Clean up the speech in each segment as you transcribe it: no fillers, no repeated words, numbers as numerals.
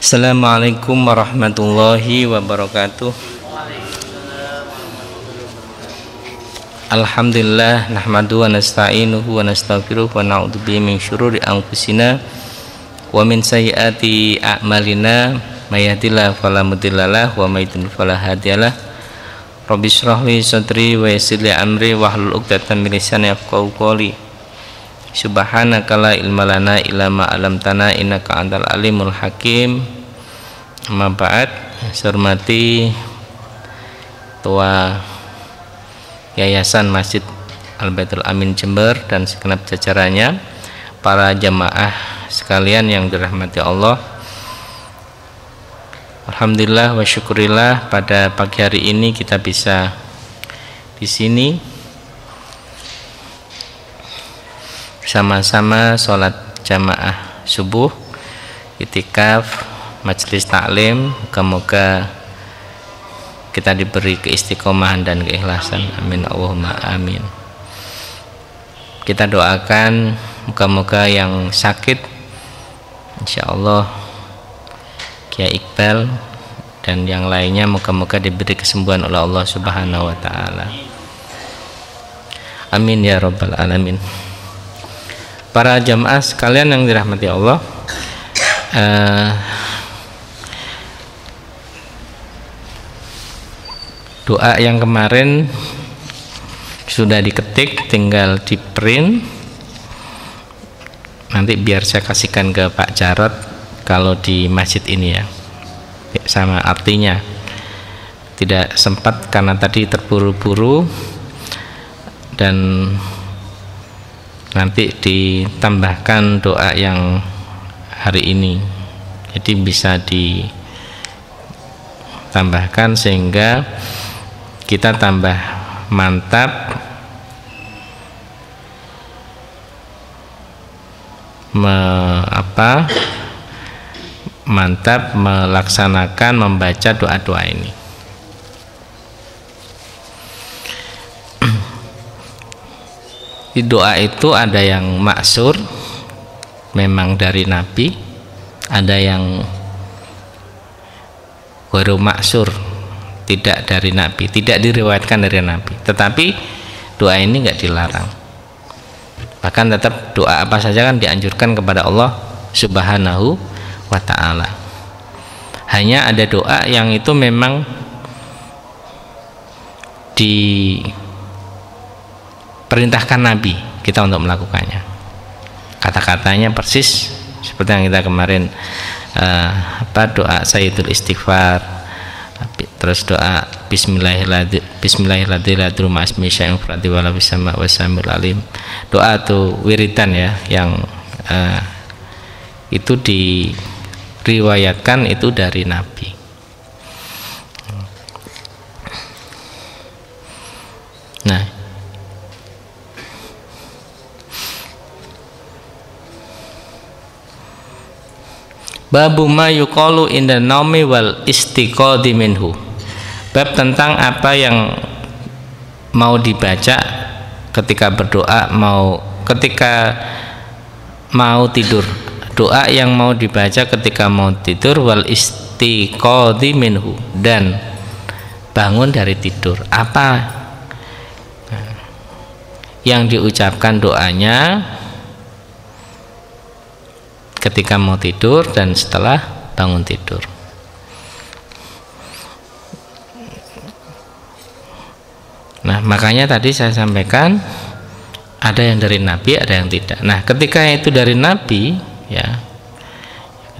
Assalamualaikum warahmatullahi wabarakatuh. Alhamdulillah nahmadu wa nasta'inuhu wa nastaghfiruh wa na'udzu bihi min syururi anfusina wa min sayyiati a'malina may yahdihillahu fala mudhillalah wa may yudhlil fala hadiyalah. Rabbi shrah li sadri wa yassir li amri wahlul 'uqdatam min lisani yafqahu qawli. Subhanaka la ilma lana illa ma 'allamtana innaka antal alimul hakim. Amma ba'd. Hormati Ketua Yayasan Masjid Al-Baitul Amin Jember dan segenap jajarannya, para jamaah sekalian yang dirahmati Allah. Alhamdulillah wa syukurillah, pada pagi hari ini kita bisa di sini bersama-sama sholat jamaah subuh, itikaf, majelis taklim. Moga-moga kita diberi keistiqomahan dan keikhlasan. Amin Allahumma amin. Kita doakan moga-moga yang sakit, insya Allah Kiai Iqbal dan yang lainnya moga-moga diberi kesembuhan oleh Allah Subhanahu wa taala. Amin ya rabbal alamin. Para jamaah sekalian yang dirahmati Allah, doa yang kemarin sudah diketik, tinggal di print. Nanti biar saya kasihkan ke Pak Jarot kalau di masjid ini ya, sama artinya. Tidak sempat karena tadi terburu-buru, dan nanti ditambahkan doa yang hari ini, jadi bisa ditambahkan sehingga kita tambah mantap mantap melaksanakan membaca doa-doa ini. Di doa itu ada yang maksur, memang dari Nabi, ada yang ghairu maksur, tidak dari Nabi, tidak diriwayatkan dari Nabi. Tetapi doa ini enggak dilarang. Bahkan tetap doa apa saja kan dianjurkan kepada Allah Subhanahu wa ta'ala. Hanya ada doa yang itu memang diperintahkan Nabi kita untuk melakukannya. Kata-katanya persis seperti yang kita kemarin doa Sayyidul Istighfar, terus doa Bismillahirrahmanirrahim. Doa atau wiridan ya, yang itu diriwayatkan itu dari Nabi. Nah, babu ma yuqalu inda naumi wal istiqadhi minhu. Bab tentang apa yang mau dibaca ketika berdoa, ketika mau tidur. Doa yang mau dibaca ketika mau tidur, wal istiqadhi minhu, dan bangun dari tidur. Apa yang diucapkan doanya ketika mau tidur dan setelah bangun tidur. Nah, makanya tadi saya sampaikan ada yang dari Nabi, ada yang tidak. Nah, ketika itu dari Nabi ya,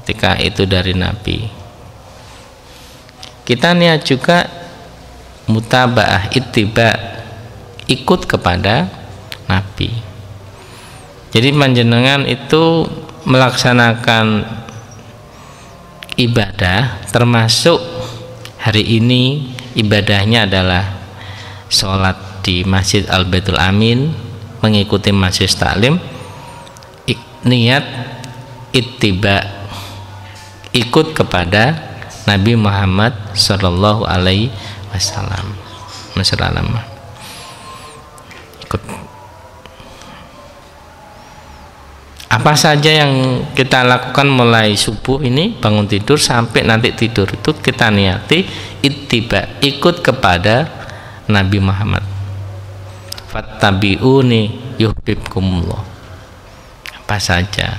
ketika itu dari Nabi, kita niat juga mutabaah, ittiba, ikut kepada Nabi. Jadi panjenengan itu melaksanakan ibadah, termasuk hari ini ibadahnya adalah sholat di Masjid Al-Baitul Amin, mengikuti majelis taklim, niat ittiba, ikut kepada Nabi Muhammad Sallallahu Alaihi Wasallam. Ikut. Apa saja yang kita lakukan mulai subuh ini, bangun tidur sampai nanti tidur, itu kita niati ittiba, ikut kepada Nabi Muhammad. Fattabi'uni yuhibbukumullah. Apa saja.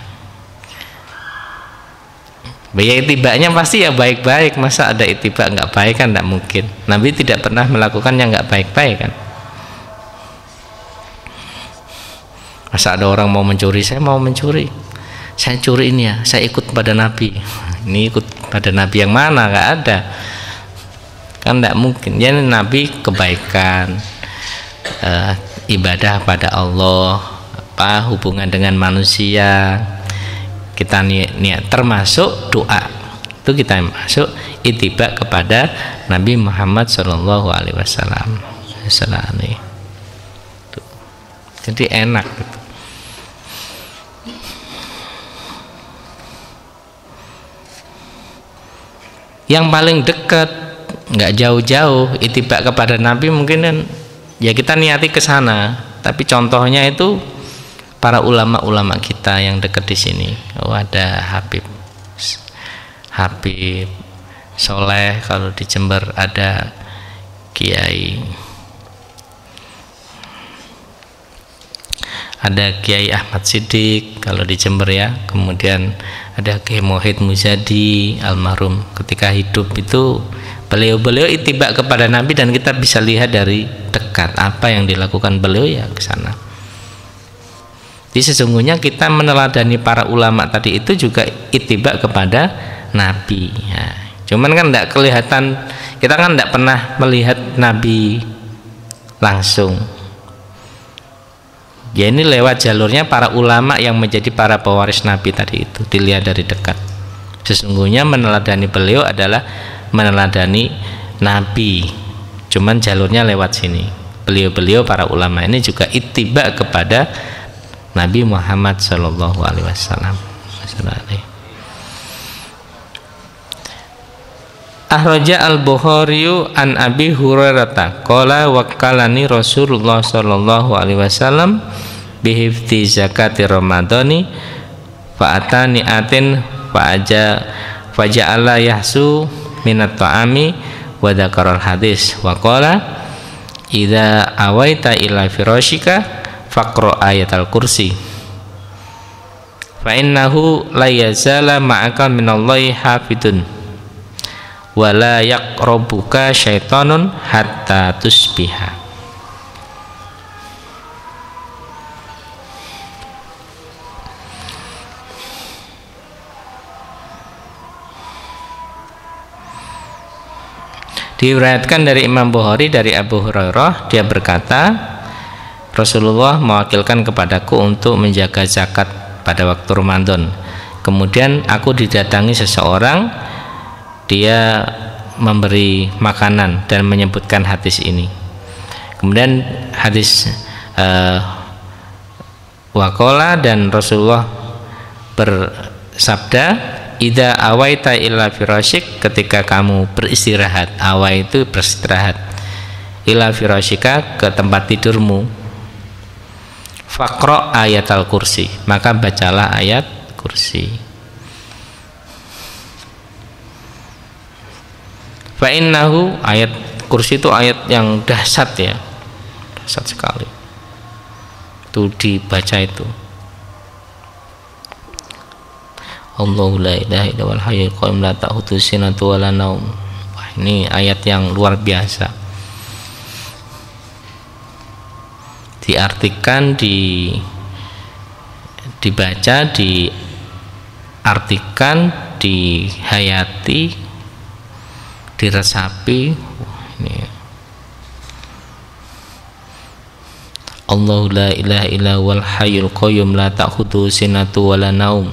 Ya itibanya pasti ya baik-baik. Masa ada itiba nggak baik, kan nggak mungkin. Nabi tidak pernah melakukan yang nggak baik-baik kan. Masa ada orang mau mencuri, saya mau mencuri, saya curi ini ya, saya ikut pada Nabi. Ini ikut pada Nabi yang mana? Nggak ada, kan nggak mungkin. Jadi Nabi kebaikan, ibadah pada Allah, hubungan dengan manusia, kita niat termasuk doa itu kita masuk ittiba kepada Nabi Muhammad Shallallahu Alaihi Wasallam. Jadi enak gitu. Yang paling dekat, nggak jauh-jauh, ittiba kepada Nabi mungkin kan ya kita niati ke sana. Tapi contohnya itu para ulama-ulama kita yang dekat di sini. Oh, ada Habib Soleh, kalau di Jember ada Kiai Ahmad Siddiq kalau di Jember ya. Kemudian ada Kiai Muhyiddin Muzadi almarhum, ketika hidup itu beliau ittiba kepada Nabi, dan kita bisa lihat dari dekat apa yang dilakukan beliau ya ke sana. Jadi sesungguhnya kita meneladani para ulama tadi itu juga ittiba kepada Nabi ya. Cuman kan tidak kelihatan, kita kan tidak pernah melihat Nabi langsung ya, ini lewat jalurnya para ulama yang menjadi para pewaris Nabi tadi itu dilihat dari dekat. Sesungguhnya meneladani beliau adalah meneladani Nabi, cuman jalurnya lewat sini. Beliau para ulama ini juga ittiba kepada Nabi Muhammad Shallallahu Alaihi Wasallam. Akhraja al-Bukhari an Abi Hurairah qala wakkalani Rasulullah sallallahu alaihi wasallam bihifti zakati ramadhani fa atani atin fa ja'ala yahsu minat ta'ami wa dzakara hadis wa qala idza awaita ila firashika faqra ayatal kursi fa innahu la yazala ma'aka minallahi hafidun wala yaqrabuka syaitanun hatta tusbiha. Diriwayatkan dari Imam Bukhari dari Abu Hurairah, dia berkata, Rasulullah mewakilkan kepadaku untuk menjaga zakat pada waktu Ramadan. Kemudian aku didatangi seseorang, dia memberi makanan dan menyebutkan hadis ini. Kemudian hadis waqala, dan Rasulullah bersabda, idza awaita ila firasyik, ketika kamu beristirahat, awai itu beristirahat, ila firasyika, ke tempat tidurmu, faqra ayatal kursi, maka bacalah ayat kursi. Fa innahu, ayat kursi itu ayat yang dahsyat ya, dahsyat sekali. Itu dibaca itu. Allahu la ilaha illa huwal hayyul qayyum la ta'khudhuhu sinatun wa la naum. Wah, ini ayat yang luar biasa. Diartikan, dibaca, diartikan, dihayati, diresapi. Ini Allahu la ilaha illa huwal hayyul qayyum la ta'khudhuhu sinatun wa la naum.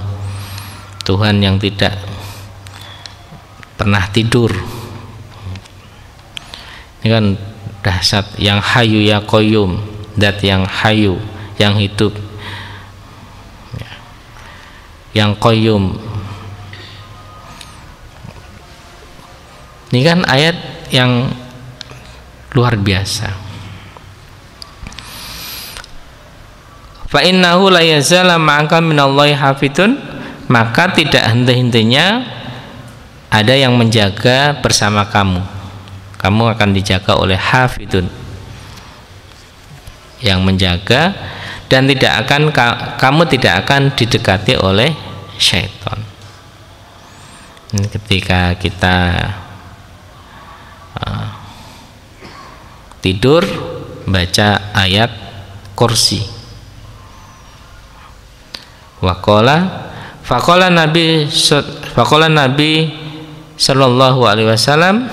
Tuhan yang tidak pernah tidur. Ini kan dahsyat. Yang hayyu ya qayyum, zat yang hayyu, yang hidup, yang qayyum. Ini kan ayat yang luar biasa. fa innahu la yazala ma'aka minallahi hafidun, maka tidak henti-hentinya ada yang menjaga bersama kamu. Kamu akan dijaga oleh hafidun, yang menjaga, dan kamu tidak akan didekati oleh syaitan. Ini ketika kita tidur baca ayat kursi. Faqala Nabi sallallahu alaihi wasallam,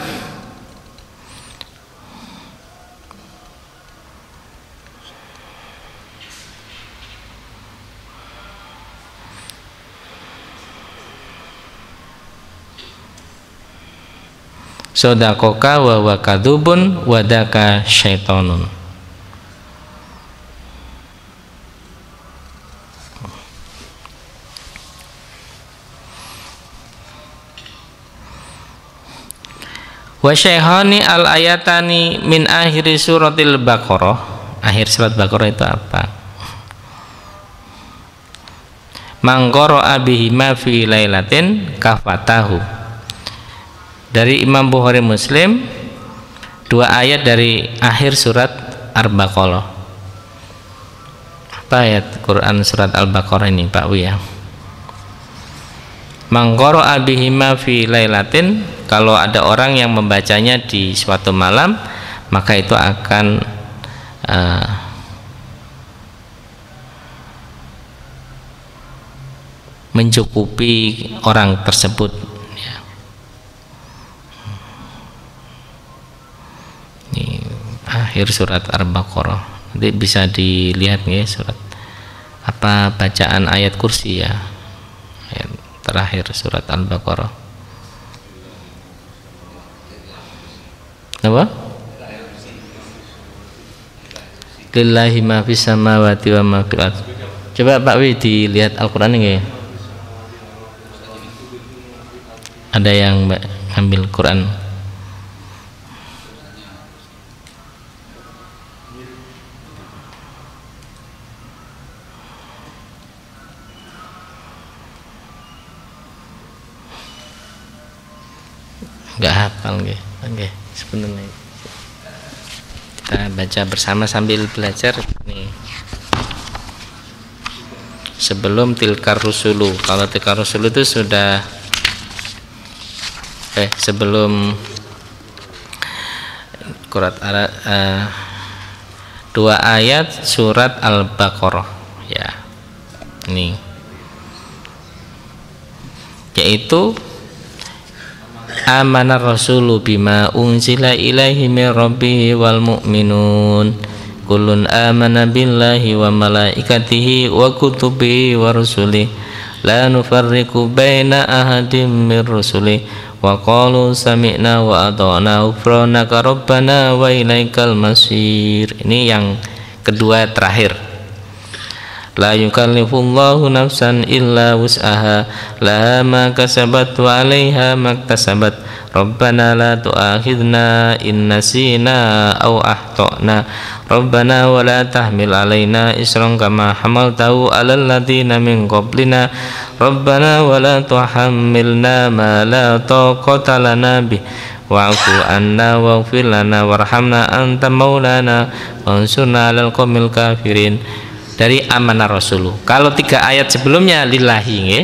sodaqoka wa huwa kadzubun wa daka syaitonun. Wa syaikhani al ayatani min akhiri suratil Baqarah. Akhir surat Baqarah itu apa? Man qara'a bihima fi lailatin kafatahu. Dari Imam Bukhari Muslim, 2 ayat dari akhir surat Al-Baqarah. Apa ayat Quran surat Al-Baqarah ini Pak Wi ya? Man qara'a bihima fi lailatin, kalau ada orang yang membacanya di suatu malam, maka itu akan mencukupi orang tersebut. Ini akhir surat Al-Baqarah. Nanti bisa dilihat nih surat apa bacaan ayat kursi ya. Ayat terakhir surat Al-Baqarah. Apa? Lillahi ma fis samawati wa ma fil ardh. Coba Pak Wi dilihat Al-Qur'an ini. Ada yang ambil Quran. Enggak hafal nggih. Nggih, sebenarnya. Kita baca bersama sambil belajar nih. Sebelum tilkar rusulu. Kalau tilkar rusulu itu sudah sebelum surat 2 ayat surat Al-Baqarah ya. Ini yaitu amanar rasulu bima unzila ilaihi min rabbihi wal mu'minun kullun amana billahi wa malaikatihi wa kutubihi wa rusulihi la nufarriqu baina ahadin min rusulihi wa qalu sami'na wa ata'na ghufranaka rabbana wa ilaikal masir. Ini yang kedua terakhir. La yukallifullahu nafsan illa wus'aha laha ma kasabat wa 'alaiha maktasabat rabbana la tu'akhidna in nasina aw akhtana rabbana wa la tahmil 'alaina isran kama hamaltahu 'alal ladzina min qablina rabbana wa la tuhammilna ma la taqata lana bih wa'fu anna waghfir lana warhamna anta maulana wansurna 'alal qaumil kafirin. Dari amanah rasuluh. Kalau 3 ayat sebelumnya lillahi nggih.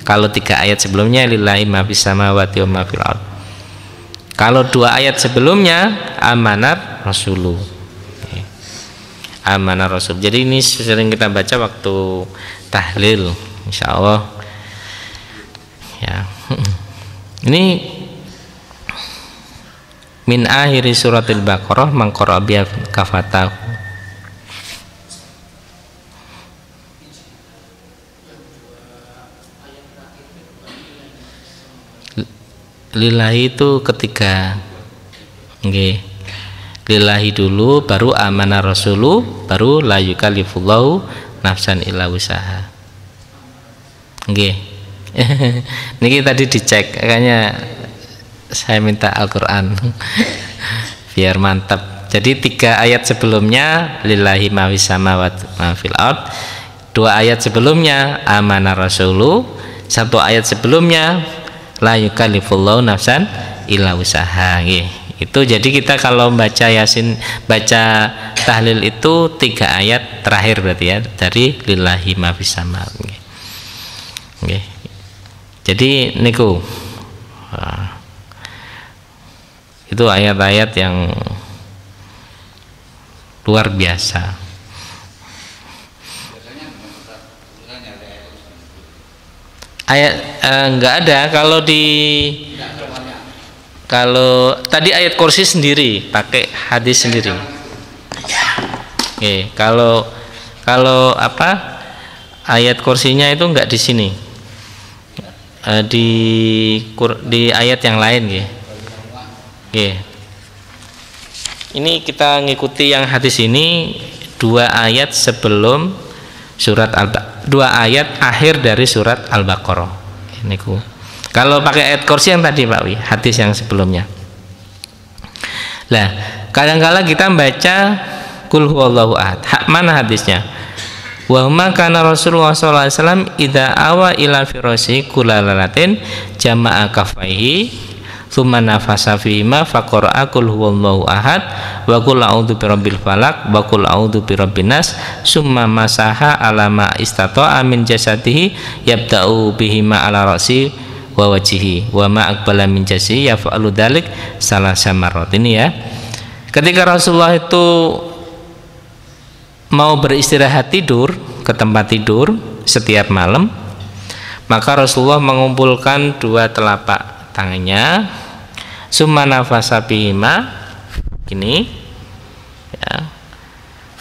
Kalau 3 ayat sebelumnya lillahi ma fis samawati wa ma fil ardh. Kalau 2 ayat sebelumnya amanah rasuluh. Amanah rasul. Jadi ini sering kita baca waktu tahlil insyaallah. Ya. Ini min akhiri suratil Baqarah man qara'a bi kafatahu. Lillahi itu ketiga nggih. Lillahi dulu baru amanah rasulu baru la yukallifullahu nafsan illa wusaha. Nggih. Niki tadi dicek kayaknya saya minta Al-Qur'an biar mantap. Jadi 3 ayat sebelumnya lillahi ma fis samawati ma fil ard, 2 ayat sebelumnya amana rasulu, 1 ayat sebelumnya la yukallifullahu nafsan illa wusaha. Itu jadi kita kalau baca Yasin, baca tahlil itu 3 ayat terakhir berarti ya, dari lillahi ma fis samawati. Jadi niku itu ayat-ayat yang luar biasa. Ayat enggak ada. Kalau tadi ayat kursi sendiri pakai hadis sendiri. Oke, kalau apa ayat kursinya itu enggak di sini, di ayat yang lain ya. Oke. Ini kita ngikuti yang hadis ini 2 ayat sebelum surat 2 ayat akhir dari surat Al-Baqarah. Ini kalau pakai ayat kursi yang tadi Pak Wi, hadis yang sebelumnya. Lah, kadang-kala kita membaca Qul huwallahu ahad. Mana hadisnya? Wa ma kana Rasulullah sallallahu alaihi wasallam idza awa ila firasi kulalalatin jama'a kafaihi tsumma nafasa fima faqara'a qul huwallahu ahad wa qul a'udzu birabbil falaq wa qul a'udzu birabbin nas summa masaha ala ma istata'a min jasadihi yabda'u bihima ala ra'si wa wajhihi wa ma aqbala min jasadihi yaf'alu dzalik salasa marrat. Ini ya, ketika Rasulullah itu mau beristirahat tidur ke tempat tidur setiap malam, maka Rasulullah mengumpulkan 2 telapak tangannya, summa nafasa bihima gini ya,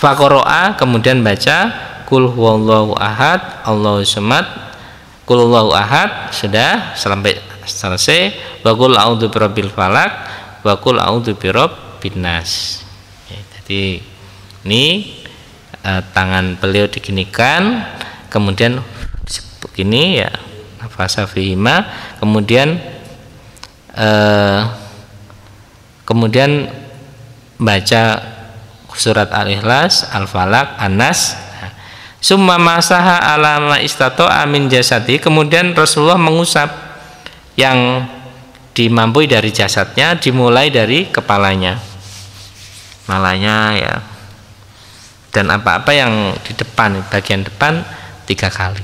faqara'a, kemudian baca Qul huwallahu ahad Allahu samad, Qul huwallahu ahad, sudah sampai selesai, wa qul a'udzu birabbil falaq wa qul a'udzu birabbin nas. Ya, jadi ini tangan beliau diginikan, kemudian begini ya, nafasa bihima, kemudian baca surat Al-Ikhlas, Al-Falaq, An-Nas. Summa masaha ala ma istata'a min jasadi, kemudian Rasulullah mengusap yang dimampu dari jasadnya, dimulai dari kepalanya, malanya ya, dan apa-apa yang di depan, bagian depan 3 kali.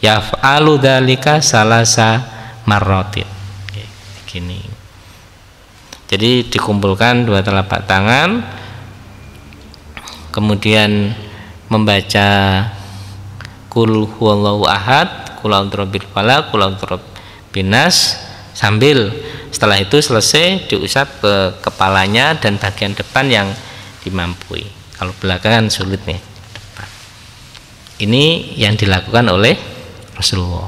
Yaf'alu dzalika salasa marratin. Gini. Jadi dikumpulkan 2 telapak tangan, kemudian membaca Qul huwallahu ahad, Qul a'udzu birabbil falaq, Qul a'udzu birabbin nas, sambil setelah itu selesai diusap ke kepalanya dan bagian depan yang dimampui. Kalau belakangan sulit nih depan. Ini yang dilakukan oleh Rasulullah.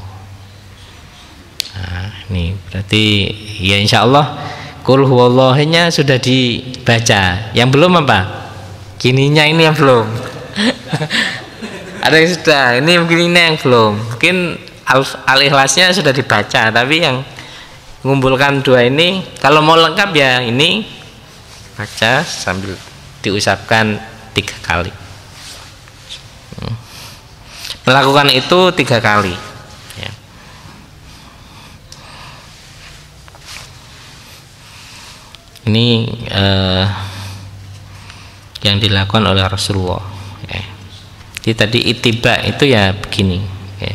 Nah, ini berarti ya insya Allah Qul huwallahnya sudah dibaca. Yang belum apa? Kininya ini yang belum. Ada yang sudah, ini mungkin ini yang belum. Mungkin Al-Ikhlasnya sudah dibaca, tapi yang mengumpulkan 2 ini kalau mau lengkap ya ini baca sambil diusapkan 3 kali. Melakukan itu 3 kali. Ini yang dilakukan oleh Rasulullah ya. Jadi tadi ittiba itu ya begini ya.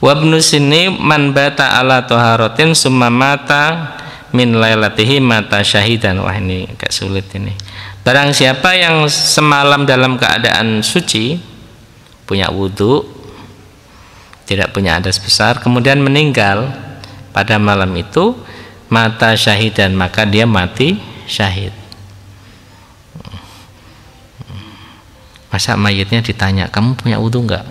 Wabnu sini man bata ala toharotin summa mata min lailatihi mata syahidan. Wah ini agak sulit ini. Barang siapa yang semalam dalam keadaan suci, punya wudhu, tidak punya hadas besar, kemudian meninggal pada malam itu, mata syahidan, maka dia mati syahid. Masa mayitnya ditanya, kamu punya wudhu enggak?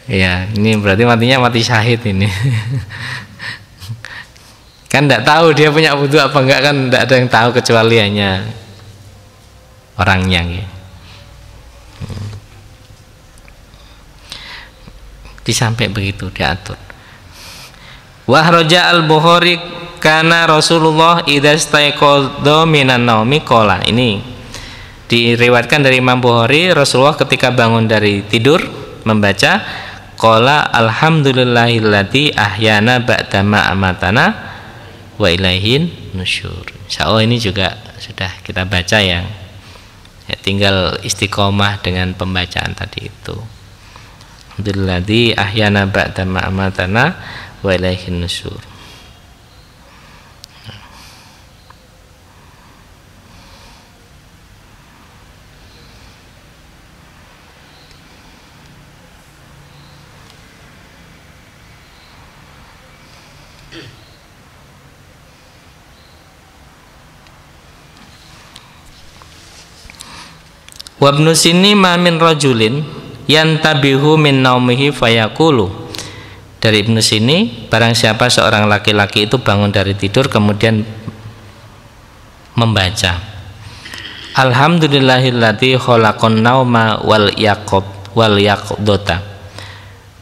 Ya, ini berarti matinya mati syahid ini. Kan tidak tahu dia punya wudhu apa enggak, kan tidak ada yang tahu kecuali hanya orangnya ya. Disampai begitu diatur. Wahroja al-Bukhari karena Rasulullah idza staiqadha minan naumi qala. Ini diriwayatkan dari Imam Bukhari, Rasulullah ketika bangun dari tidur membaca qala alhamdulillahilladzi ahyana ba'dama amatana wa ilaihin nusyur. Insyaallah ini juga sudah kita baca ya. Tinggal istiqomah dengan pembacaan tadi itu. Alhamdulilladzi ahyana ba'dama amatana wa ilaihin nusyur. Wabnu sini ma min rajulin yantabihu min naumihi fayaqulu. Dari Ibnu Sini, barang siapa seorang laki-laki itu bangun dari tidur kemudian membaca alhamdulillahilladzi khalaqan nauma wal yaqdota.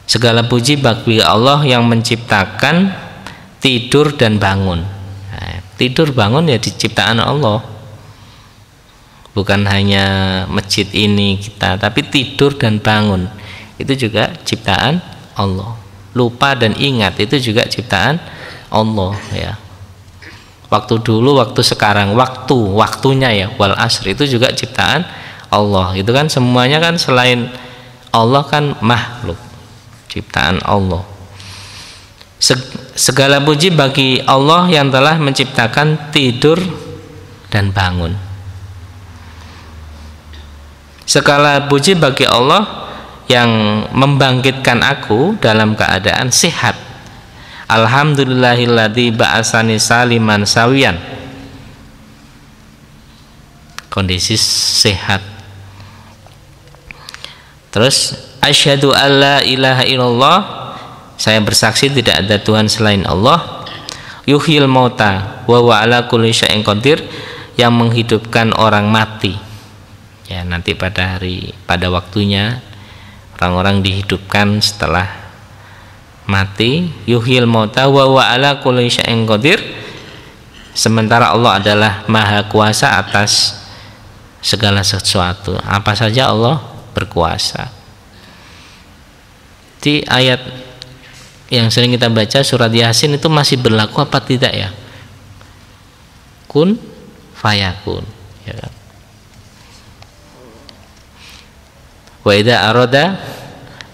Segala puji bagi Allah yang menciptakan tidur dan bangun. Nah, tidur bangun ya diciptaan Allah. Bukan hanya masjid ini kita, tapi tidur dan bangun itu juga ciptaan Allah. Lupa dan ingat itu juga ciptaan Allah ya. Waktu dulu, waktu sekarang, waktunya ya, wal asr itu juga ciptaan Allah. Itu kan semuanya kan selain Allah kan makhluk ciptaan Allah. Segala puji bagi Allah yang telah menciptakan tidur dan bangun. Segala puji bagi Allah yang membangkitkan aku dalam keadaan sehat. Alhamdulillahilladzi ba'asani saliman sawiyan. Kondisi sehat. Terus asyhadu alla ilaha illallah, saya bersaksi tidak ada Tuhan selain Allah. Yuhyil mauta wa huwa ala kulli syai'in qadir, yang menghidupkan orang mati. Ya, nanti pada waktunya orang-orang dihidupkan setelah mati. Yuhyil mauta wa huwa ala kulli syai'in qadir, sementara Allah adalah maha kuasa atas segala sesuatu. Apa saja Allah berkuasa. Di ayat yang sering kita baca surat Yasin itu masih berlaku apa tidak ya? Kun fayakun, ya kan? Wa idza arada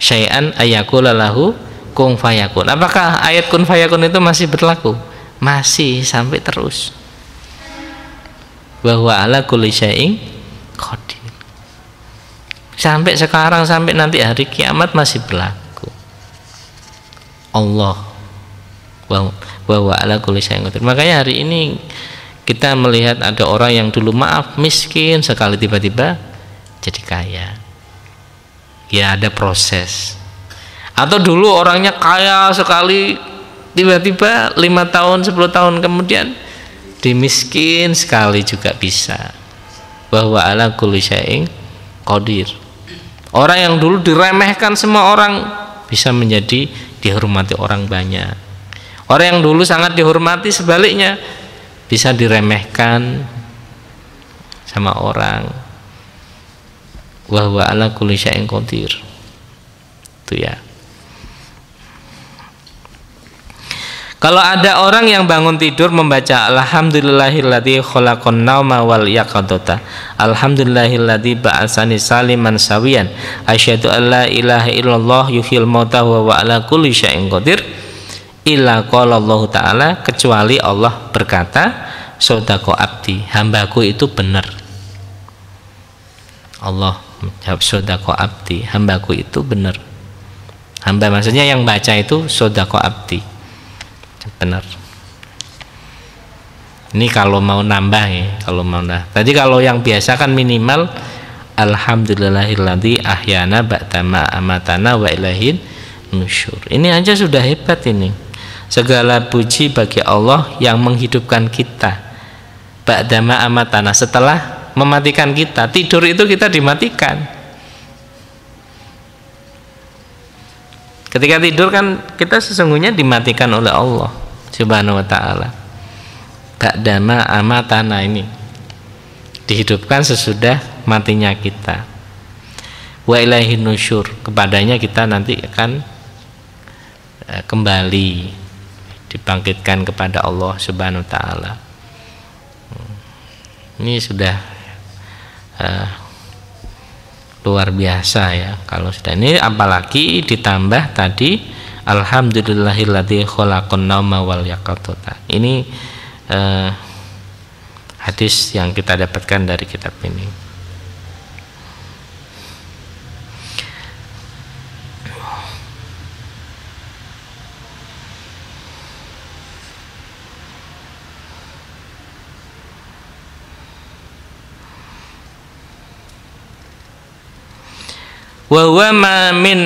syai'an ayyaqula lahu kun fayakun. Apakah ayat kun fayakun itu masih berlaku? Masih sampai terus. Wa huwa ala kulli syai'in qadir. Sampai sekarang, sampai nanti hari kiamat masih berlaku. Allah wa huwa ala kulli syai'in qadir. Makanya hari ini kita melihat ada orang yang dulu maaf miskin sekali tiba-tiba jadi kaya. Ya ada proses. Atau dulu orangnya kaya sekali tiba-tiba 5 tahun 10 tahun kemudian dimiskin sekali juga bisa. Bahwa ala kulli syai'in qadir. Orang yang dulu diremehkan semua orang bisa menjadi dihormati orang banyak. Orang yang dulu sangat dihormati sebaliknya bisa diremehkan sama orang. Wa huwa ala kulli syai'in qadir. Itu ya. Kalau ada orang yang bangun tidur membaca alhamdulillahilladzi khalaqan nauma wal yaqadata, alhamdulillahilladzi ba'asani saliman sawiyan, asyhadu alla ilaha illallah yuhyil mauta wa huwa ala kulli syai'in qadir, illa qala Allah taala, kecuali Allah berkata sodaqo abdi, hambaku itu benar. Allah menjawab sodaqo abdi, hambaku itu benar. Hamba maksudnya yang baca itu sodaqo abdi, benar. Ini kalau mau nambah ya, kalau mau nambah. Tadi kalau yang biasa kan minimal alhamdulillahilladzi ahyana ba'dama amatana wa ilaihin nusyur. Ini aja sudah hebat ini. Segala puji bagi Allah yang menghidupkan kita ba'dama amatana, setelah mematikan kita. Tidur itu kita dimatikan. Ketika tidur kan kita sesungguhnya dimatikan oleh Allah Subhanahu wa ta'ala. Ba'dama amatana ini dihidupkan sesudah matinya kita. Wa ilaihin nusyur, kepadanya kita nanti akan kembali, dibangkitkan kepada Allah Subhanahu wa ta'ala. Ini sudah luar biasa ya kalau sudah ini, apalagi ditambah tadi alhamdulillahilladzi khalaqan nauma wal yaqatata. Ini hadis yang kita dapatkan dari kitab ini. Wa huwa ma min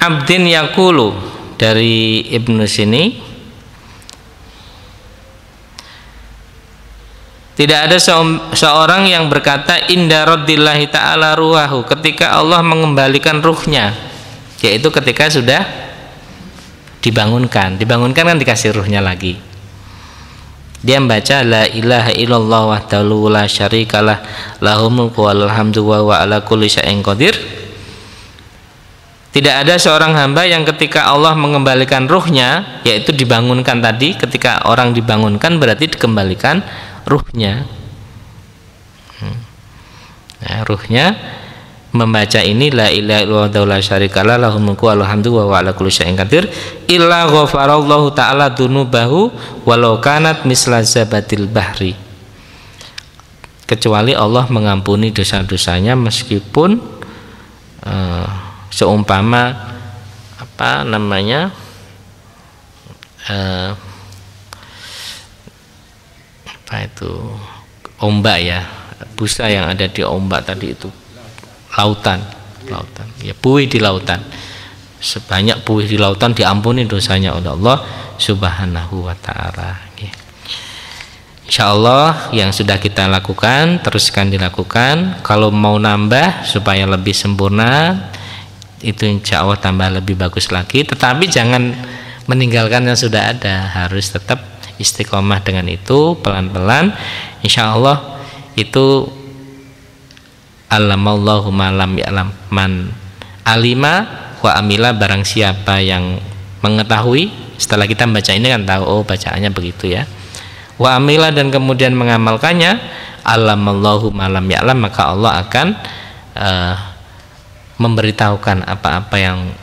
abdin yaqulu, dari Ibnu sini, tidak ada seorang yang berkata inda raddillahi ta'ala ruhahu, ketika Allah mengembalikan ruhnya, yaitu ketika sudah dibangunkan kan dikasih ruhnya lagi. Dia membaca la ilaha illallah wahdahu la syarikalah lahul mulku wal hamdu wa huwa ala kulli syai'in qadir. Tidak ada seorang hamba yang ketika Allah mengembalikan ruhnya, yaitu dibangunkan tadi, ketika orang dibangunkan berarti dikembalikan ruhnya. Nah, ruhnya membaca ini la ilaha illallah la syarikalah lahul mulku wal hamdu wa huwa ala kulli syai'in qadir illa ghafarallahu ta'ala dzunubahu walau kanat misla zabatil bahri, kecuali Allah mengampuni dosa-dosanya meskipun seumpama apa namanya apa itu ombak ya, busa yang ada di ombak tadi itu, lautan ya, buih di lautan, sebanyak buih di lautan diampuni dosanya oleh Allah Subhanahu wa ta'ala. Insyaallah yang sudah kita lakukan teruskan dilakukan. Kalau mau nambah supaya lebih sempurna, itu insya Allah tambah lebih bagus lagi, tetapi jangan meninggalkan yang sudah ada, harus tetap istiqomah dengan itu, pelan-pelan. Insya Allah itu alamallahu ma lam ya'lam man alima wa amila, barang siapa yang mengetahui, setelah kita membaca ini kan tahu, oh bacaannya begitu ya, wa amila, dan kemudian mengamalkannya, alamallahu ma lam ya'lam, maka Allah akan memberitahukan apa-apa yang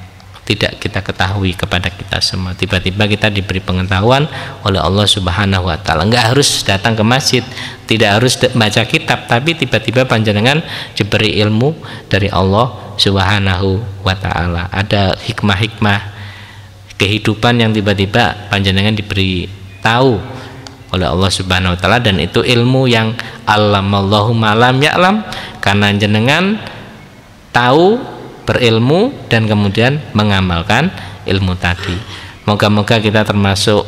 tidak kita ketahui kepada kita semua. Tiba-tiba kita diberi pengetahuan oleh Allah Subhanahu wa ta'ala. Enggak harus datang ke masjid, tidak harus baca kitab, tapi tiba-tiba panjenengan diberi ilmu dari Allah Subhanahu wa ta'ala. Ada hikmah-hikmah kehidupan yang tiba-tiba panjenengan diberi tahu oleh Allah Subhanahu wa ta'ala, dan itu ilmu yang allamallahu ma lam ya'lam, karena jenengan tahu, berilmu, dan kemudian mengamalkan ilmu tadi. Moga-moga kita termasuk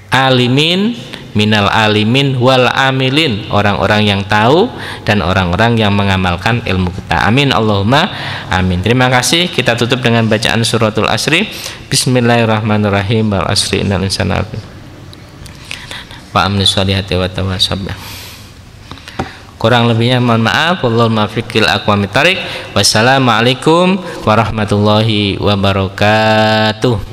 alimin minal alimin wal amilin, orang-orang yang tahu dan orang-orang yang mengamalkan ilmu kita. Amin Allahumma amin. Terima kasih. Kita tutup dengan bacaan suratul Asri. Bismillahirrahmanirrahim. Wal asri innal insana wa amnis solihati wa tawassabiah. Kurang lebihnya mohon maaf. Wallahul muwaffiq ila aqwamit thariq. Wassalamualaikum warahmatullahi wabarakatuh.